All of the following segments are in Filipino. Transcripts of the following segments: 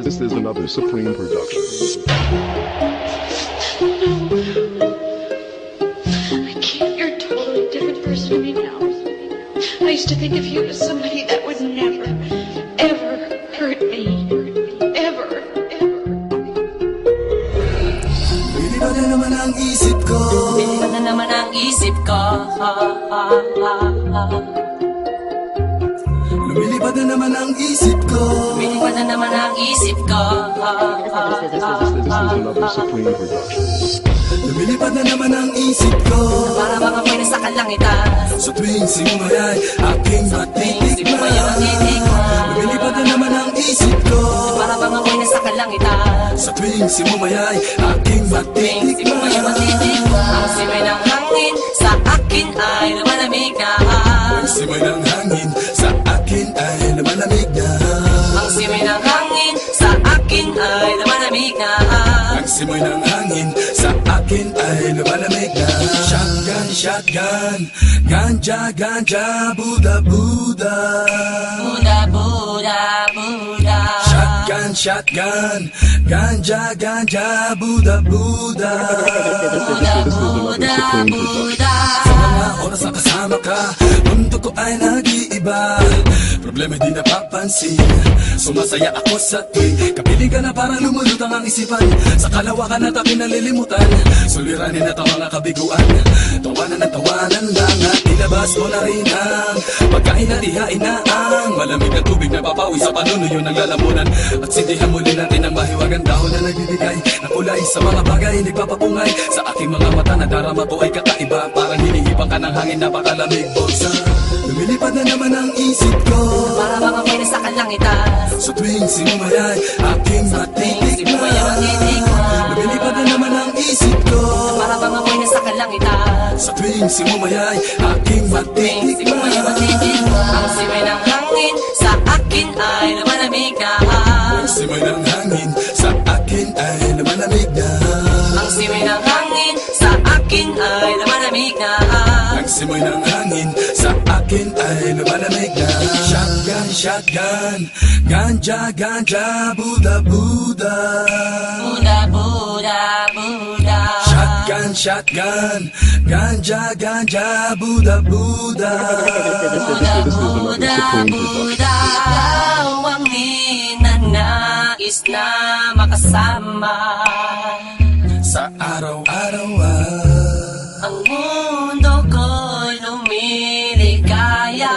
This is another Supreme production. I can't. You're a totally different person to me now. I used to think of you as somebody that would never, ever hurt me. Ever, ever. Lilipad na naman ang isip ko. Lilipad na naman ang isip ko. Lumilipad na naman ang isip ko. Lumilipad na naman ang isip ko. This is another Supreme production. Lumilipad na naman ang isip ko. Para bang ako'y nasa kalangitan. Sa tuwing simumayay aking matitikman. Lumilipad na naman ang isip ko. Para bang ako'y nasa kalangitan. Sa tuwing simumayay aking matitikman. Ang simoy ng hangin sa akin ay lumalamig na. Ang simoy ng hangin sa akin ay lumalamig na. Ang simoy ng hangin sa akin ay lumalamig na. Ang simoy ng hangin sa akin ay lumalamig na. Shotgun, shotgun, ganja, ganja, Buddha, Buddha. Buddha, Buddha, Buddha. Shotgun, shotgun, ganja, ganja, Buddha, Buddha. Buddha, Buddha, Buddha. Sa mga oras na kasama ka, mundo ko ay nag-iiba. Problema di napapansin, sumasaya ako sa tuwing kapiling ka na parang lumulutang ang isipan. Sa kalawakan at aking nalilimutan, suliranin at ang mga kabiguan. Tawanan at tawanan lang at ilabas mo na rin ang pagkain at ihain na ang malamig na tubig na papawi sa panunuyo ng lalamunan. At sindihan muli natin ang mahiwagang dahon na nagbibigay na kulay sa mga bagay nagpapapungay. Sa aking mga mata na darama to ay kakaiba, parang hinihipang ka ng hangin, napakalamig bulsa. Lumilipad na naman ang isip ko. Para bang ako'y nasa kalangitan. Sa tuwing sinumayay aking matitikman. Lumilipad na naman ang isip ko. Para bang ako'y nasa kalangitan. Sa tuwing sinumayay aking matitikman. Ang simoy ng hangin sa akin ay lumalamig na. Ang simoy ng hangin sa akin ay lumalamig na. Ang simoy ng hangin sa akin ay lumalamig na. Ang simoy ng hangin sa akin ay lumalamig na. Shotgun, shotgun, ganja, ganja, Buddha, Buddha. Buddha, Buddha, Buddha. Shotgun, shotgun, ganja, ganja, Buddha, Buddha. Buddha, Buddha, Buddha. Ikaw ang ninanais na makasama. Sa araw-araw Ang mundo ko'y lumiligaya.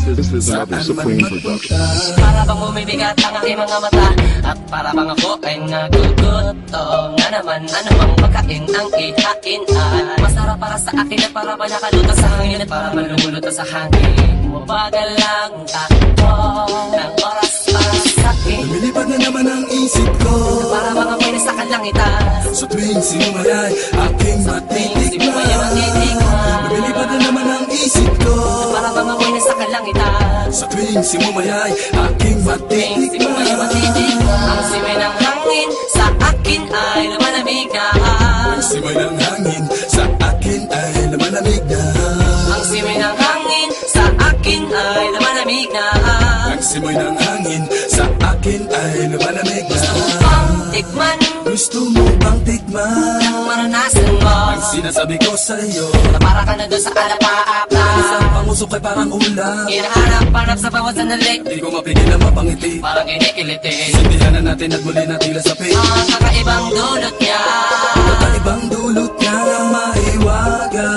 This is another Supreme production. Para bang bumibigat ang aking mga mata, at para bang ako ay nagugutom na naman. Ano mang pagkain ang ihain ay masarap para sa akin, at para ba nakaluto sa hangin, at para man lumuluto sa hangin. Mabagal lang takbo ng oras para sa akin. lumilipad na naman ang isip ko. Para bang ako'y nasa kalangitan. Sa tuwing sinumayay aking matitikman. Lumilipad na naman ang isip ko. Para bang ako'y nasa kalangitan. Sa tuwing sinumayay aking matitikman. Ang simoy ng hangin sa akin ay lumalamig na. Ang simoy ng hangin sa akin ay lumalamig na. Ang simoy ng hangin sa akin ay lumalamig na. Ang simoy ng hangin sa akin ay lumalamig na. Ang tikman Gusto mo bang tikman ang maranasan mo, ang sinasabi ko sa'yo? na para ka na doon sa alapaapa. Isang pangusok ay parang ulam. Hinahanap-hanap sa bawat sandali, Di ko mapigilan mapangiti. parang kinikiliti. Sindihan na natin at muli na tila sa pig. Ang kakaibang dulot niya, Kakaibang dulot niya ng mahiwaga.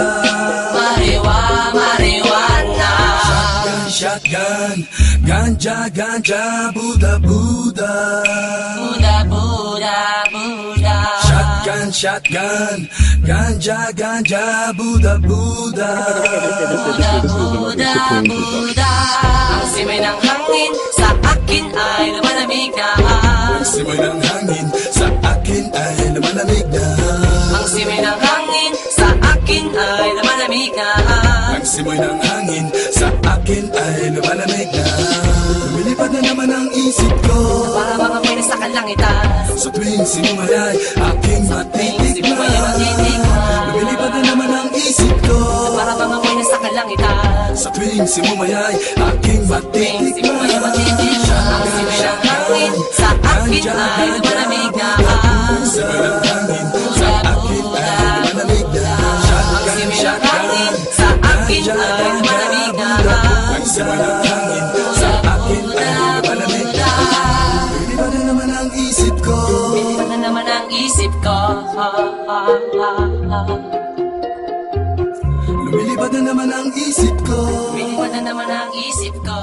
marijuana. Shotgun, shotgun, ganja, ganja, Buddha, Buddha. Buddha, Buddha, Buddha. Shotgun, shotgun, ganja, ganja, Buddha, Buddha. Buddha, Buddha, Buddha. Ang simoy ng hangin sa akin ay lumalamig na. Ang simoy ng hangin sa akin ay lumalamig na. Ang simoy ng hangin sa akin ay lumalamig na. Ang simoy ng hangin sa akin ay lumalamig na. Lumilipad na naman ang isip ko. Para bang ako'y nasa kalangitan. Sa tuwing sinumayay aking matitikman. Lumilipad na naman ang isip ko. Para bang ako'y nasa kalangitan. Sa tuwing simumayay aking matitikman. Ang simoy ng hangin sa akin ay malamig na. Ang simoy ng hangin sa akin ay malamig na. Ang simoy ng hangin sa akin ay malamig na. Ang simoy ng hangin sa akin ay malamig na. Lumilipad na naman ang isip ko. Lumilipad na naman ang isip ko. Lumilipad na naman ang isip ko. Lumilipad na naman ang isip ko.